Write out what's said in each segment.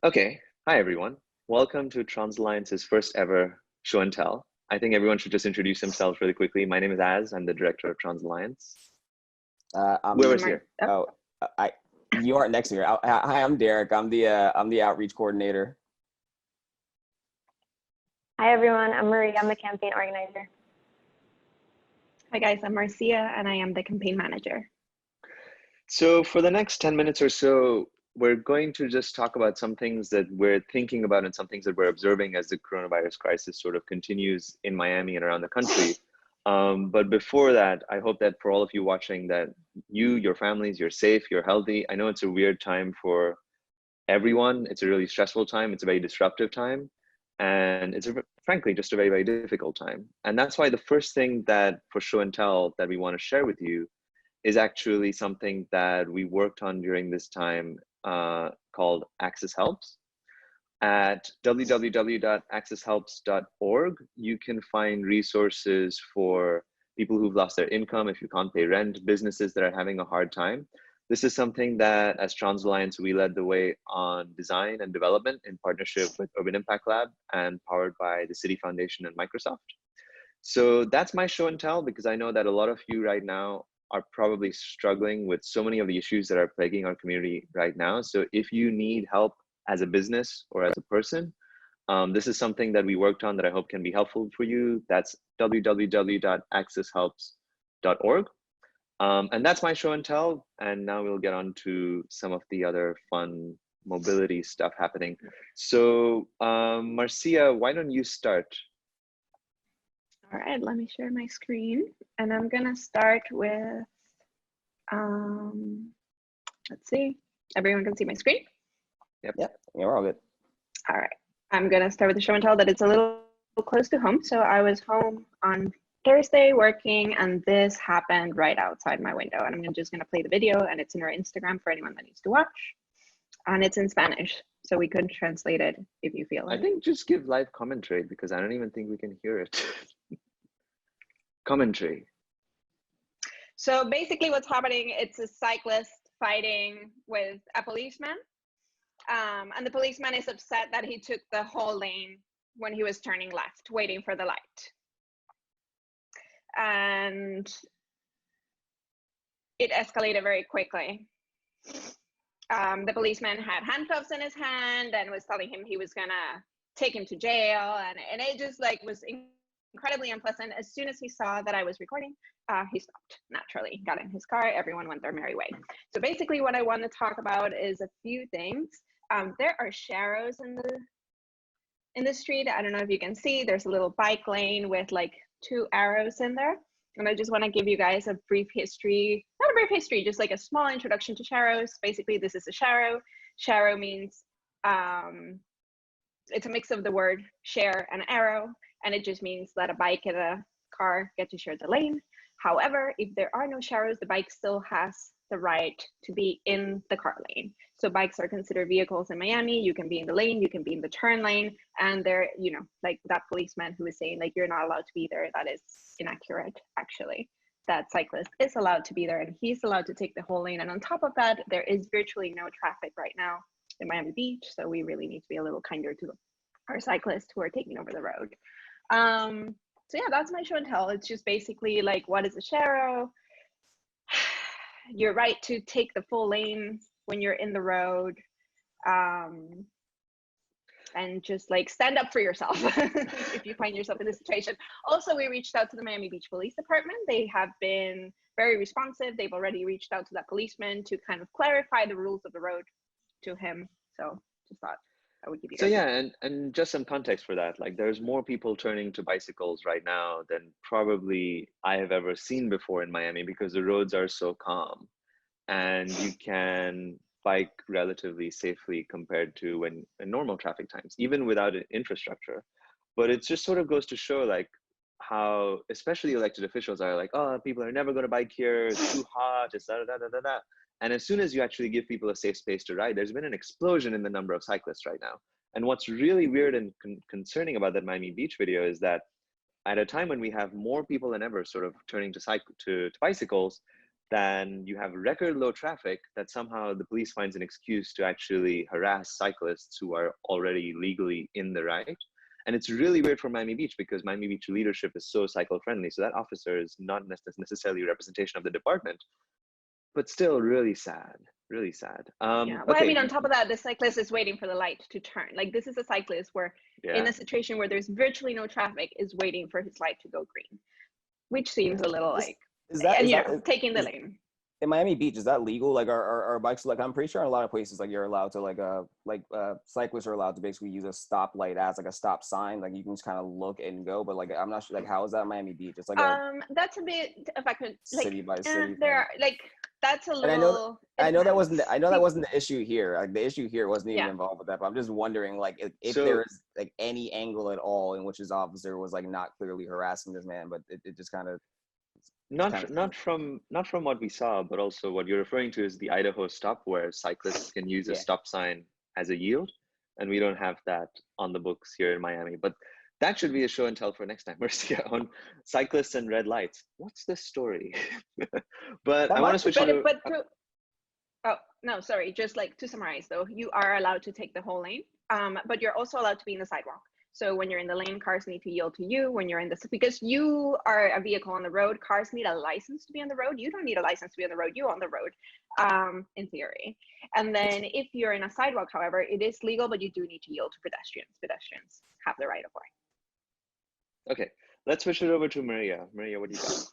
Okay, hi everyone. Welcome to Transalliance's first ever show and tell. I think everyone should just introduce themselves really quickly. My name is Az. I'm the director of Transalliance. I'm Whoever's here. oh, I you aren't next to me. Hi, I'm Derek. I'm the outreach coordinator. Hi everyone, I'm Marie. I'm the campaign organizer. Hi guys, I'm Marcia and I am the campaign manager. So for the next 10 minutes or so, we're going to just talk about some things that we're thinking about and some things that we're observing as the coronavirus crisis sort of continues in Miami and around the country. But before that, I hope that for all of you watching that your families, you're safe, you're healthy. I know it's a weird time for everyone. It's a really stressful time. It's a very disruptive time. And it's frankly just a very, very difficult time. And that's why the first thing that for show and tell that we want to share with you is actually something that we worked on during this time called Access Helps. At www.accesshelps.org, you can find resources for people who've lost their income if you can't pay rent, businesses that are having a hard time. This is something that as Transalliance, we led the way on design and development in partnership with Urban Impact Lab and powered by the City Foundation and Microsoft. So that's my show and tell, because I know that a lot of you right now are probably struggling with so many of the issues that are plaguing our community right now. So if you need help as a business or as a person, this is something that we worked on that I hope can be helpful for you. That's www.accesshelps.org. And that's my show and tell. And now we'll get on to some of the other fun mobility stuff happening. So Marcia, why don't you start? All right, let me share my screen. And I'm gonna start with, let's see, everyone can see my screen? Yep, yeah, we're all good. All right, I'm gonna start with the show and tell that it's a little close to home. So I was home on Thursday working and this happened right outside my window. And I'm just gonna play the video and it's in our Instagram for anyone that needs to watch. And it's in Spanish, so we couldn't translate it if you feel like. I think just give live commentary because I don't even think we can hear it. Commentary. So basically what's happening, it's a cyclist fighting with a policeman. And the policeman is upset that he took the whole lane when he was turning left, waiting for the light. And it escalated very quickly. The policeman had handcuffs in his hand and was telling him he was gonna take him to jail, and it just like was incredibly unpleasant. As soon as he saw that I was recording, he stopped naturally, got in his car, everyone went their merry way. So basically what I want to talk about is a few things. There are sharrows in the street. I don't know if you can see, there's a little bike lane with like 2 arrows in there. And I just want to give you guys a brief history, not a brief history, just like a small introduction to sharrows. Basically, this is a sharrow. Sharrow means it's a mix of the word share and arrow, and it just means that a bike and a car get to share the lane. However, if there are no sharrows, the bike still has the right to be in the car lane. So bikes are considered vehicles in Miami. You can be in the lane, you can be in the turn lane, and there, you know, like that policeman who was saying like you're not allowed to be there, that is inaccurate actually. That cyclist is allowed to be there and he's allowed to take the whole lane. And on top of that, there is virtually no traffic right now in Miami Beach, so we really need to be a little kinder to our cyclists who are taking over the road. So yeah, that's my show and tell. It's just basically like, what is a sharrow? Your right to take the full lane when you're in the road, and just like stand up for yourself if you find yourself in this situation. Also, we reached out to the Miami Beach Police Department. They have been very responsive. They've already reached out to that policeman to kind of clarify the rules of the road to him. So just thought I would give you guys. So yeah, and just some context for that, like there's more people turning to bicycles right now than probably I have ever seen before in Miami because the roads are so calm and you can bike relatively safely compared to when in normal traffic times, even without an infrastructure. But it just sort of goes to show like how especially elected officials are like, oh, people are never going to bike here, it's too hot, it's da da da da da. And as soon as you actually give people a safe space to ride, there's been an explosion in the number of cyclists right now. And what's really weird and concerning about that Miami Beach video is that at a time when we have more people than ever sort of turning to bicycles, then you have record low traffic that somehow the police finds an excuse to actually harass cyclists who are already legally in the right. And it's really weird for Miami Beach because Miami Beach leadership is so cycle friendly. So that officer is not necessarily a representation of the department, but still really sad, really sad. Yeah. Well, Okay. I mean, on top of that, the cyclist is waiting for the light to turn. Like, this is a cyclist where, in a situation where there's virtually no traffic, is waiting for his light to go green, which seems a little like, taking the lane. In Miami Beach, is that legal? Like, are bikes, like, I'm pretty sure in a lot of places, like, you're allowed to, cyclists are allowed to basically use a stoplight as like a stop sign. Like, you can just kind of look and go, but like, I'm not sure, like, how is that in Miami Beach? It's like that's a bit, if I could, like, city by city. there are, like, that's a little. And I know that wasn't the issue here. Like, the issue here wasn't even involved with that. But I'm just wondering, like, if there is like any angle at all in which his officer was like not clearly harassing this man, but it just kind of. Not from what we saw, but also what you're referring to is the Idaho stop, where cyclists can use a stop sign as a yield, and we don't have that on the books here in Miami. But that should be a show and tell for next time, Marcia, on cyclists and red lights. What's the story? But I want to switch to. Oh no, sorry. Just like to summarize, though, you are allowed to take the whole lane, but you're also allowed to be in the sidewalk. So when you're in the lane, cars need to yield to you. When you're in because you are a vehicle on the road, cars need a license to be on the road. You don't need a license to be on the road. You're on the road, in theory. And then if you're in a sidewalk, however, it is legal, but you do need to yield to pedestrians. Pedestrians have the right of way. Okay, let's switch it over to Maria. Maria, what do you got?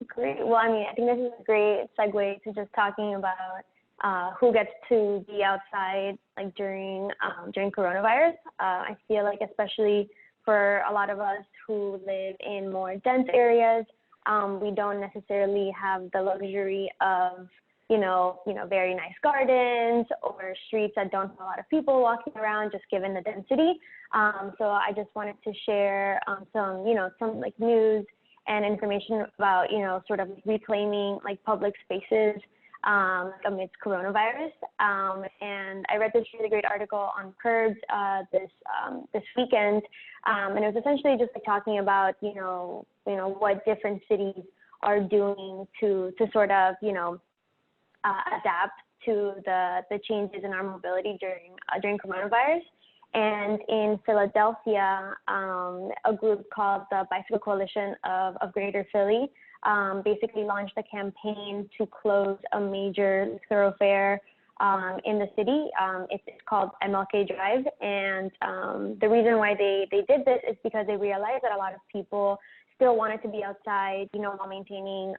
Great. Well, I mean, I think this is a great segue to just talking about who gets to be outside like during coronavirus. I feel like especially for a lot of us who live in more dense areas, we don't necessarily have the luxury of very nice gardens or streets that don't have a lot of people walking around, just given the density. So I just wanted to share some like news and information about sort of reclaiming like public spaces amidst coronavirus. And I read this really great article on Curbs this weekend, and it was essentially just like talking about what different cities are doing to sort of adapt to the changes in our mobility during coronavirus. And in Philadelphia, a group called the Bicycle Coalition of Greater Philly basically launched a campaign to close a major thoroughfare in the city. It's called MLK Drive. And the reason why they did this is because they realized that a lot of people still wanted to be outside, while maintaining,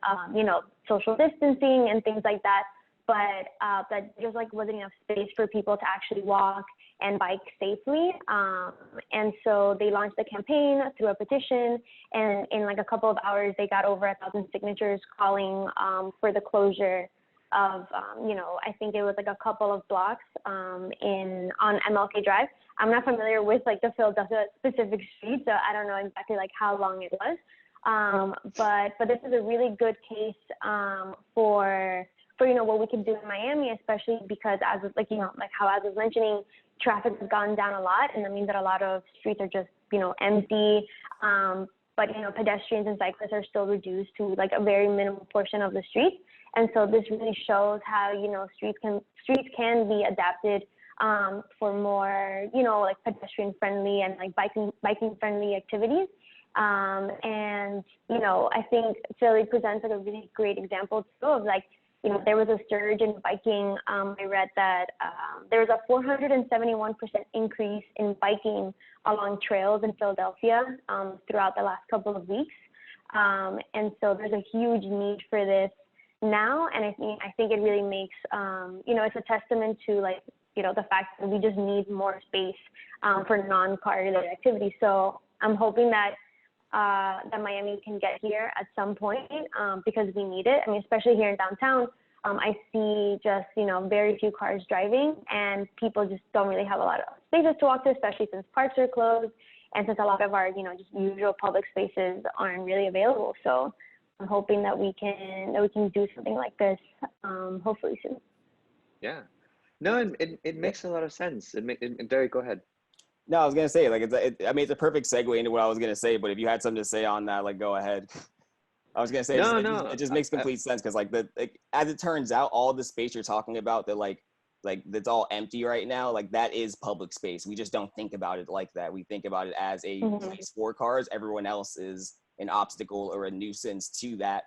social distancing and things like that. But that just like wasn't enough space for people to actually walk and bike safely. And so they launched a campaign through a petition, and in like a couple of hours, they got over 1,000 signatures calling for the closure of, I think it was like a couple of blocks on MLK Drive. I'm not familiar with like the Philadelphia specific street, so I don't know exactly like how long it was. But this is a really good case for what we can do in Miami, especially because as how I was mentioning, traffic has gone down a lot, and that means that a lot of streets are just empty. But pedestrians and cyclists are still reduced to like a very minimal portion of the street, and so this really shows how streets can be adapted for more like pedestrian friendly and like biking friendly activities. And I think Philly presents like a really great example too of like. There was a surge in biking. I read that there was a 471% increase in biking along trails in Philadelphia throughout the last couple of weeks. And so there's a huge need for this now. And I think it really makes, it's a testament to like, the fact that we just need more space for non-car related activities. So I'm hoping that Miami can get here at some point because we need it. I mean, especially here in downtown, I see just, very few cars driving, and people just don't really have a lot of spaces to walk to, especially since parks are closed and since a lot of our, just usual public spaces aren't really available. So I'm hoping that we can do something like this hopefully soon. Yeah. No, it makes a lot of sense. Derek, go ahead. No, I was gonna say like it's a perfect segue into what I was gonna say. But if you had something to say on that, like go ahead. I was gonna say No, it no. just makes complete sense because like as it turns out, all the space you're talking about that like that's all empty right now, like that is public space. We just don't think about it like that. We think about it as a place for cars. Everyone else is an obstacle or a nuisance to that.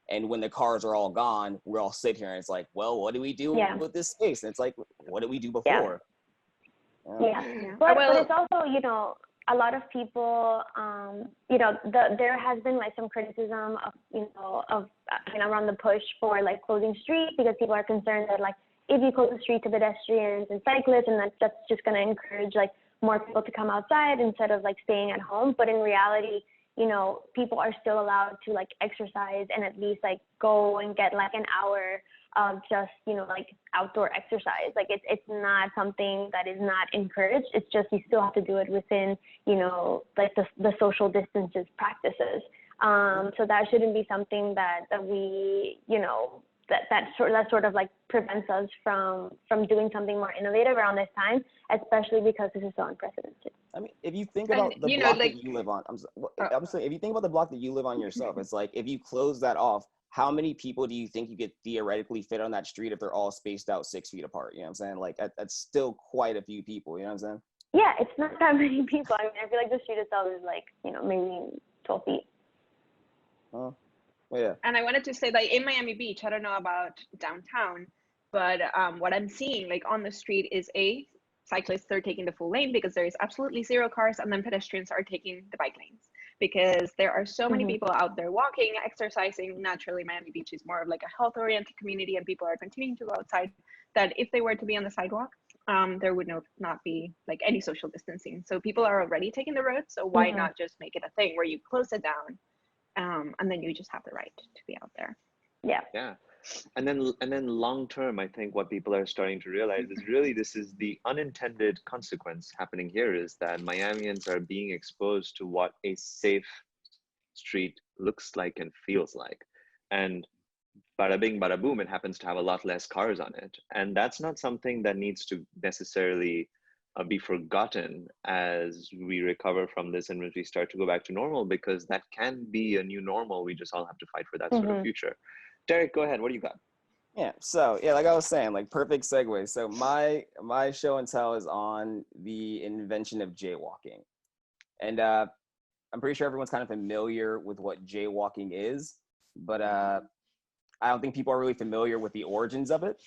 And when the cars are all gone, we're all sit here and it's like, well, what do we do with this space? And it's like, what did we do before? Yeah. But it's also, you know, a lot of people, you know, there has been like some criticism of, you know, around the push for like closing streets, because people are concerned that like if you close the street to pedestrians and cyclists, and that's just going to encourage like more people to come outside instead of like staying at home. But in reality, you know, people are still allowed to like exercise and at least like go and get like an hour of just, you know, like outdoor exercise. Like it's not something that is not encouraged. It's just you still have to do it within, you know, like the social distances practices. So that shouldn't be something that we, you know, that sort of like prevents us from doing something more innovative around this time, especially because this is so unprecedented. I mean, if you think about the block that you live on, I'm saying, if you think about the block that you live on yourself, it's like, if you close that off, how many people do you think you could theoretically fit on that street if they're all spaced out 6 feet apart? You know what I'm saying? Like, that's still quite a few people, you know what I'm saying? Yeah, it's not that many people. I mean, I feel like the street itself is like, you know, maybe 12 feet. Well, yeah. And I wanted to say that in Miami Beach, I don't know about downtown, but what I'm seeing like on the street is cyclists are taking the full lane because there is absolutely 0 cars, and then pedestrians are taking the bike lanes because there are so many people out there walking, exercising. Naturally, Miami Beach is more of like a health-oriented community, and people are continuing to go outside, that if they were to be on the sidewalk, there would not be like any social distancing. So people are already taking the road, so why not just make it a thing where you close it down, and then you just have the right to be out there. Yeah. And then long term, I think what people are starting to realize is really this is the unintended consequence happening here, is that Miamians are being exposed to what a safe street looks like and feels like. And bada bing, bada boom, it happens to have a lot less cars on it. And that's not something that needs to necessarily be forgotten as we recover from this and as we start to go back to normal, because that can be a new normal. We just all have to fight for that sort of future. Derek, go ahead. What do you got? Yeah. So yeah, like I was saying, like perfect segue. So my show and tell is on the invention of jaywalking, and I'm pretty sure everyone's kind of familiar with what jaywalking is, but I don't think people are really familiar with the origins of it.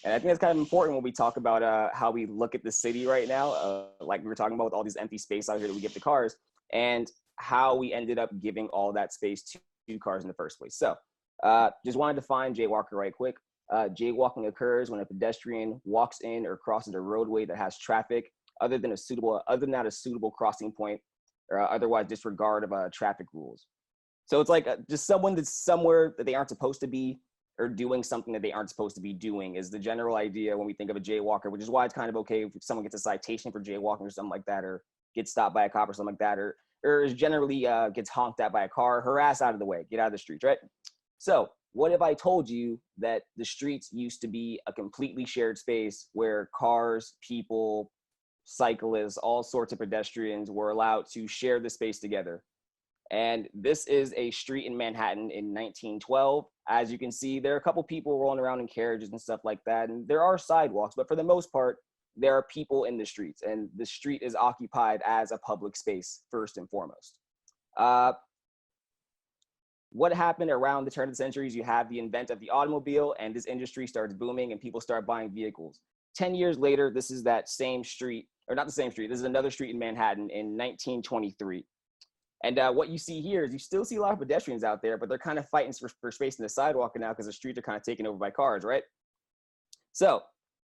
And I think that's kind of important when we talk about how we look at the city right now, like we were talking about with all these empty space out here that we give to cars, and how we ended up giving all that space to cars in the first place. So just wanted to define jaywalker right quick. Jaywalking occurs when a pedestrian walks in or crosses a roadway that has traffic other than a suitable crossing point, or otherwise disregard of traffic rules. So it's like just someone that's somewhere that they aren't supposed to be, or doing something that they aren't supposed to be doing, is the general idea when we think of a jaywalker, which is why it's kind of okay if someone gets a citation for jaywalking or something like that, or gets stopped by a cop or something like that, or is generally gets honked at by a car, her ass out of the way, get out of the streets, right? So what if I told you that the streets used to be a completely shared space where cars, people, cyclists, all sorts of pedestrians were allowed to share the space together? And this is a street in Manhattan in 1912. As you can see, there are a couple people rolling around in carriages and stuff like that. And there are sidewalks, but for the most part, there are people in the streets. And the street is occupied as a public space, first and foremost. What happened around the turn of the centuries? You have the invent of the automobile, and this industry starts booming and people start buying vehicles. 10 years later, this is that same street, or not the same street, this is another street in Manhattan in 1923. And what you see here is you still see a lot of pedestrians out there, but they're kind of fighting for space in the sidewalk now because the streets are kind of taken over by cars, right? So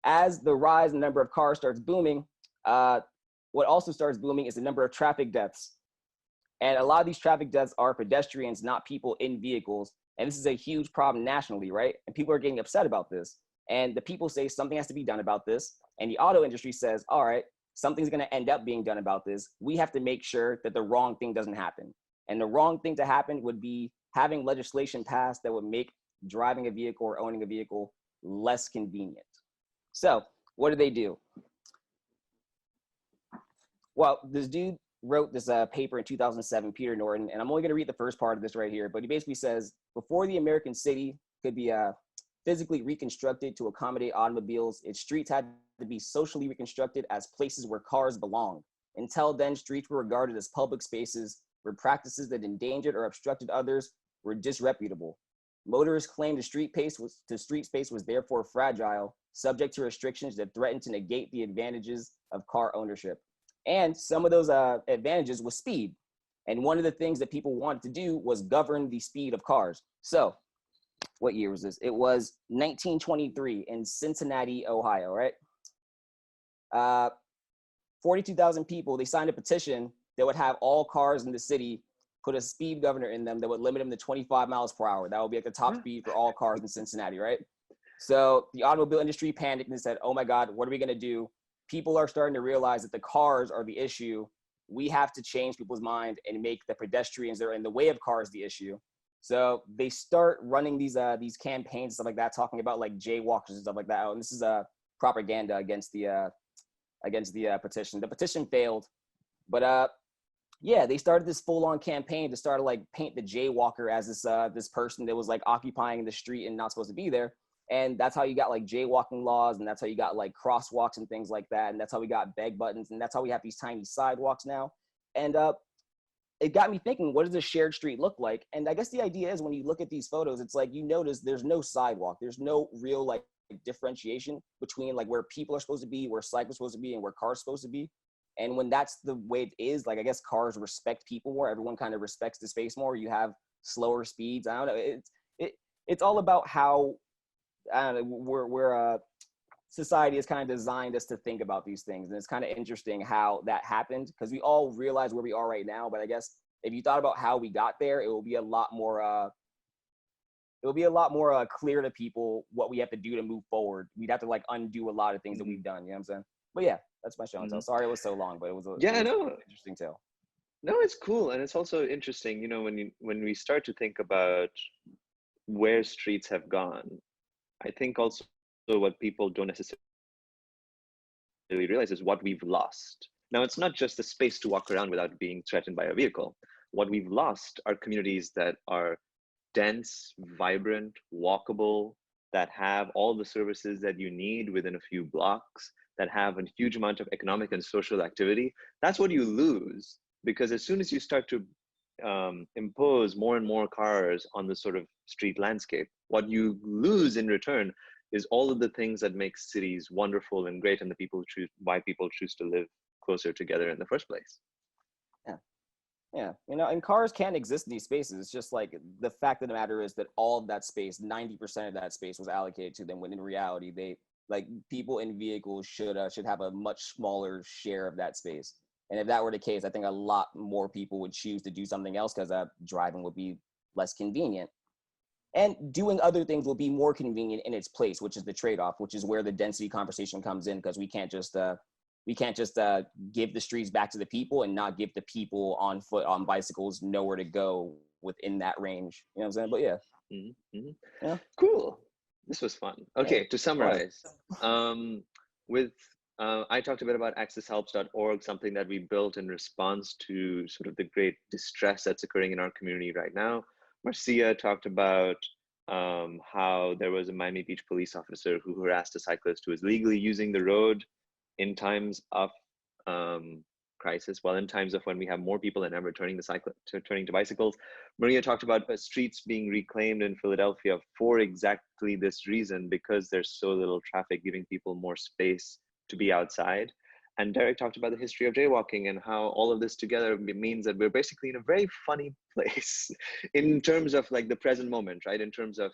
as the rise in the number of cars starts booming, what also starts booming is the number of traffic deaths. And a lot of these traffic deaths are pedestrians, not people in vehicles. And this is a huge problem nationally, right? And people are getting upset about this. And the people say something has to be done about this. And the auto industry says, all right, something's going to end up being done about this. We have to make sure that the wrong thing doesn't happen. And the wrong thing to happen would be having legislation passed that would make driving a vehicle or owning a vehicle less convenient. So what do? Well, this dude wrote this paper in 2007, Peter Norton, and I'm only going to read the first part of this right here, but he basically says, before the American city could be physically reconstructed to accommodate automobiles, its streets had to be socially reconstructed as places where cars belonged. Until then, streets were regarded as public spaces where practices that endangered or obstructed others were disreputable. Motorists claimed the street space was therefore fragile, subject to restrictions that threatened to negate the advantages of car ownership. And some of those advantages was speed. And one of the things that people wanted to do was govern the speed of cars. So what year was this? It was 1923 in Cincinnati, Ohio, right? 42,000 people, they signed a petition that would have all cars in the city put a speed governor in them that would limit them to 25 miles per hour. That would be like the top speed for all cars in Cincinnati, right? So the automobile industry panicked and said, oh my God, what are we gonna do? People are starting to realize that the cars are the issue. We have to change people's mind and make the pedestrians that are in the way of cars the issue. So they start running these campaigns and stuff like that, talking about like jaywalkers and stuff like that. And this is propaganda against the petition. The petition failed, but yeah, they started this full-on campaign to start to like paint the jaywalker as this person that was like occupying the street and not supposed to be there. And that's how you got like jaywalking laws, and that's how you got like crosswalks and things like that. And that's how we got beg buttons, and that's how we have these tiny sidewalks now. And it got me thinking, what does a shared street look like? And I guess the idea is when you look at these photos, it's like you notice there's no sidewalk. There's no real like differentiation between like where people are supposed to be, where cyclists are supposed to be, and where cars are supposed to be. And when that's the way it is, like I guess cars respect people more. Everyone kind of respects the space more. You have slower speeds. I don't know. It's all about how I don't know, where society has kind of designed us to think about these things. And it's kind of interesting how that happened, because we all realize where we are right now. But I guess if you thought about how we got there, it will be a lot more clear to people what we have to do to move forward. We'd have to like undo a lot of things that we've done. You know what I'm saying? But yeah, that's my show and tell. Sorry it was so long, but it was an interesting tale. No, it's cool. And it's also interesting, you know, when we start to think about where streets have gone, I think also what people don't necessarily realize is what we've lost. Now, it's not just the space to walk around without being threatened by a vehicle. What we've lost are communities that are dense, vibrant, walkable, that have all the services that you need within a few blocks, that have a huge amount of economic and social activity. That's what you lose, because as soon as you start to impose more and more cars on the sort of street landscape, what you lose in return is all of the things that make cities wonderful and great, and why people choose to live closer together in the first place. Yeah, you know, and cars can exist in these spaces. It's just like the fact of the matter is that all of that space, 90% of that space was allocated to them, when in reality, they like people in vehicles should have a much smaller share of that space. And if that were the case, I think a lot more people would choose to do something else, because driving would be less convenient. And doing other things will be more convenient in its place, which is the trade-off, which is where the density conversation comes in, because we can't just give the streets back to the people and not give the people on foot, on bicycles, nowhere to go within that range. You know what I'm saying? But yeah. Mm-hmm. Mm-hmm. Yeah. Cool. This was fun. Okay, yeah. To summarize, I talked a bit about accesshelps.org, something that we built in response to sort of the great distress that's occurring in our community right now. Marcia talked about how there was a Miami Beach police officer who harassed a cyclist who was legally using the road in times of crisis, well, in times of when we have more people than ever turning to bicycles. Maria talked about streets being reclaimed in Philadelphia for exactly this reason, because there's so little traffic, giving people more space to be outside. And Derek talked about the history of jaywalking and how all of this together means that we're basically in a very funny place in terms of like the present moment, right? In terms of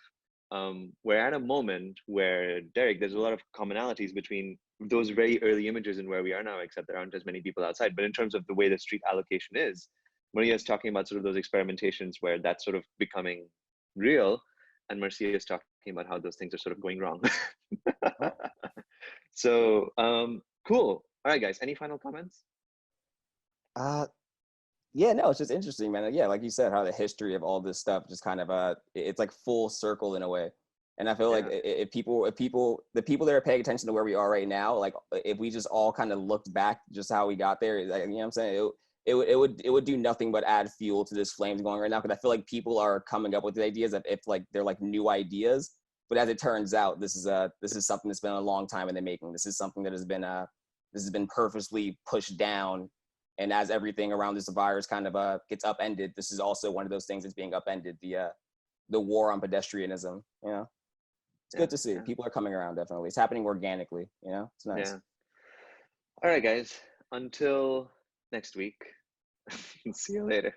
we're at a moment where, Derek, there's a lot of commonalities between those very early images and where we are now, except there aren't as many people outside. But in terms of the way the street allocation is, Maria's talking about sort of those experimentations where that's sort of becoming real, and Marcia is talking about how those things are sort of going wrong. So cool. All right, guys, any final comments? Yeah, no, it's just interesting, man. Yeah, like you said, how the history of all this stuff just kind of it's like full circle in a way. And I feel like the people that are paying attention to where we are right now, like if we just all kind of looked back just how we got there, like, you know what I'm saying? it would do nothing but add fuel to this flames going right now, because I feel like people are coming up with the ideas if like they're like new ideas, but as it turns out, this is something that's been a long time in the making. This is something that has been purposely pushed down, and as everything around this virus kind of gets upended, this is also one of those things that's being upended, the war on pedestrianism. It's good to see people are coming around. Definitely, it's happening organically. It's nice. Yeah. All right, guys. Until next week. See you later.